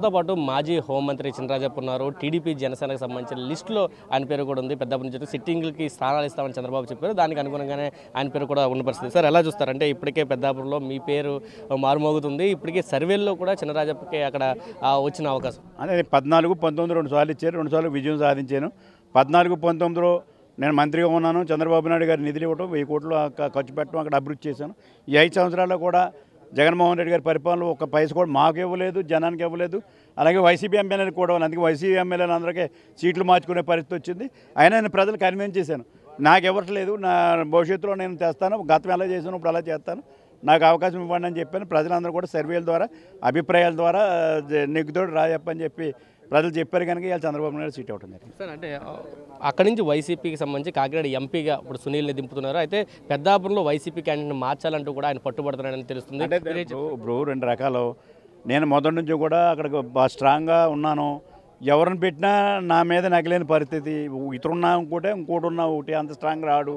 మనతో పాటు మాజీ హోంమంత్రి చినరాజప్ప ఉన్నారు. టీడీపీ జనసేనకు సంబంధించిన లిస్టులో ఆయన పేరు కూడా ఉంది. పెద్దాపురం నుంచి సిట్టింగ్లకి స్థానాలు ఇస్తామని చంద్రబాబు చెప్పారు. దానికి అనుగుణంగానే ఆయన పేరు కూడా ఉన్న పరిస్థితి. సార్ ఎలా చూస్తారంటే ఇప్పటికే పెద్దాపురంలో మీ పేరు మారుమోగుతుంది. ఇప్పటికే సర్వేల్లో కూడా చినరాజప్పకి అక్కడ వచ్చిన అవకాశం అదే 14, 19 2 సార్లు ఇచ్చారు. 2 సార్లు విజయం సాధించాను. 14, 19లో నేను మంత్రిగా ఉన్నాను. చంద్రబాబు నాయుడు గారు నిధులు ఇవ్వడం, 1000 కోట్లు ఖర్చు పెట్టడం, అక్కడ అభివృద్ధి చేశాను. ఈ 5 సంవత్సరాల్లో కూడా జగన్మోహన్ రెడ్డి గారి పరిపాలన ఒక పైస కూడా మాకు ఇవ్వలేదు, జనానికి ఇవ్వలేదు. అలాగే వైసీపీ ఎమ్మెల్యేలకు కూడా, అందుకే వైసీపీ ఎమ్మెల్యేలు అందరికీ సీట్లు మార్చుకునే పరిస్థితి వచ్చింది. అయినా నేను ప్రజలు కన్విన్స్ చేశాను, నాకు ఇవ్వట్లేదు, నా భవిష్యత్తులో నేను తెస్తాను, గతం ఎలా చేశాను ఇప్పుడు అలా చేస్తాను, నాకు అవకాశం ఇవ్వండి అని చెప్పాను. ప్రజలందరూ కూడా సర్వేల ద్వారా, అభిప్రాయాల ద్వారా నెగ్గుతోడు రాజప్పని చెప్పి ప్రజలు చెప్పారు. కనుక ఇవాళ చంద్రబాబు నాయుడు సీట్ ఇవ్వటం జరిగింది. సార్ అంటే అక్కడి నుంచి వైసీపీకి సంబంధించి కాకినాడ ఎంపీగా ఇప్పుడు సునీల్ని దింపుతున్నారు. అయితే పెద్దాపురంలో వైసీపీ క్యాండిడేట్ని మార్చాలంటూ కూడా ఆయన పట్టుబడుతున్నారని తెలుస్తుంది. ఇప్పుడు 2 రకాలు. నేను మొదటి నుంచి కూడా అక్కడికి స్ట్రాంగ్గా ఉన్నాను. ఎవరిని పెట్టినా నా మీద నగలేని పరిస్థితి. ఇతరున్నా ఇంకోటి ఉన్నా ఒకటి, అంత స్ట్రాంగ్ రాడు.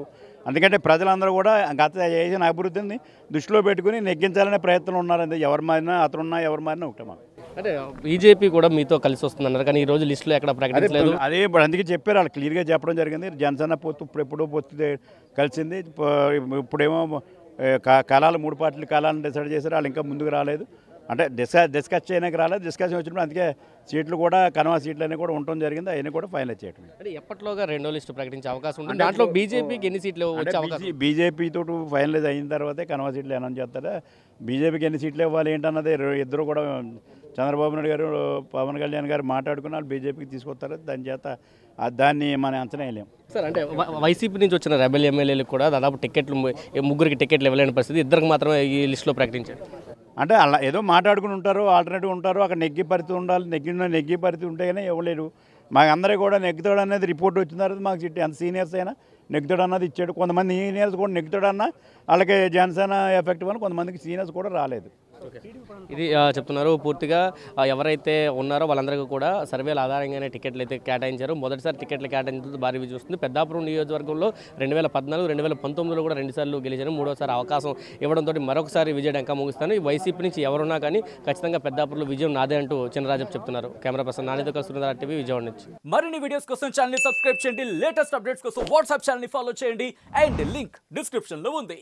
ఎందుకంటే ప్రజలందరూ కూడా గత చేసిన అభివృద్ధిని దృష్టిలో పెట్టుకుని నెగ్గించాలనే ప్రయత్నం ఉన్నారు. అంతే, ఎవరు మారినా అతనున్నా ఎవరు మారినా ఒకటే మాట. అంటే బీజేపీ కూడా మీతో కలిసి వస్తుందన్నారు, కానీ ఈ రోజు లిస్టులో ఎక్కడ ప్రకటించలేదు. అదే అందుకే చెప్పారు, వాళ్ళు క్లియర్గా చెప్పడం జరిగింది. జనసేన పొత్తు ఎప్పుడో పొత్తు కలిసింది. ఇప్పుడేమో కళాలు 3 పార్టీలు కళాలను డిసైడ్ చేశారు. వాళ్ళు ఇంకా ముందుకు రాలేదు. అంటే డిస్కస్ చేయడానికి రాలేదు. డిస్కషన్ వచ్చినప్పుడు అందుకే సీట్లు కూడా కనవా సీట్లు అనేవి కూడా ఉండటం జరిగింది. అవన్నీ కూడా ఫైనల్ చేయడం. అంటే ఎప్పట్లోగా 2వ లిస్టు ప్రకటించే అవకాశం ఉంటుంది. దాంట్లో బీజేపీకి ఎన్ని సీట్లు వచ్చే అవకాశం? బీజేపీతో ఫైనలైజ్ అయిన తర్వాతే కనవా సీట్లు అనౌన్స్ చేస్తారా. బీజేపీకి ఎన్ని సీట్లు ఇవ్వాలి ఏంటన్నది ఇద్దరు కూడా చంద్రబాబు నాయుడు గారు, పవన్ కళ్యాణ్ గారు మాట్లాడుకుని వాళ్ళు బీజేపీకి తీసుకొస్తారు. దాని చేత దాన్ని మనం అంచనా వేయలేము. సార్ అంటే వైసీపీ నుంచి వచ్చిన రెబెల్ ఎమ్మెల్యేలకు కూడా దాదాపు టికెట్లు 3కి టికెట్లు ఇవ్వలేని పరిస్థితి, 2కి మాత్రమే ఈ లిస్టులో ప్రకటించారు. అంటే అలా ఏదో మాట్లాడుకుని ఉంటారు, ఆల్టర్నేటివ్ ఉంటారు. అక్కడ నెగ్గి పరిస్థితి ఉండాలి. నెగ్గి పరిస్థితి ఉంటేనే ఇవ్వలేరు. మాకు అందరికీ కూడా నెగ్గుతాడు అనేది రిపోర్ట్ వచ్చిన తర్వాత మాకు చిట్టి ఎంత సీనియర్స్ అయినా నెగ్గుతాడు అన్నది ఇచ్చాడు. కొంతమంది సీనియర్స్ కూడా నెగ్గుతాడు అన్న వాళ్ళకి జనసేన ఎఫెక్ట్ వల్ల కొంతమందికి సీనియర్స్ కూడా రాలేదు. ఇది చెప్తున్నారు. పూర్తిగా ఎవరైతే ఉన్నారో వాళ్ళందరికీ కూడా సర్వేల ఆధారంగానే టికెట్లు అయితే కేటాయించారు. మొదటిసారి టికెట్లు కేటాయించడంతో భారీ విజయం వస్తుంది. పెద్దాపురం నియోజకవర్గంలో 2014, 2019లో కూడా 2 సార్లు గెలిచాను. 3వసారి అవకాశం ఇవ్వడంతో మరొకసారి విజయం ఇంకా ముగిస్తాను. ఈ వైసీపీ నుంచి ఎవరున్నా కానీ ఖచ్చితంగా పెద్దాపురంలో విజయం నాదే అంటూ చినరాజప్ప చెప్తున్నారు. కెమెరా పర్సన్ నానితో కలిసి సురేంద్ర టీవీ, విజయవాడ నుంచి. మరిన్ని వీడియోస్ కోసం ఛానల్ ని సబ్స్క్రైబ్ చేయండి. లేటెస్ట్ అప్డేట్స్ కోసం వాట్సాప్ ఛానల్ ని ఫాలో చేయండి. అండ్ లింక్ డిస్క్రిప్షన్ లో ఉంది.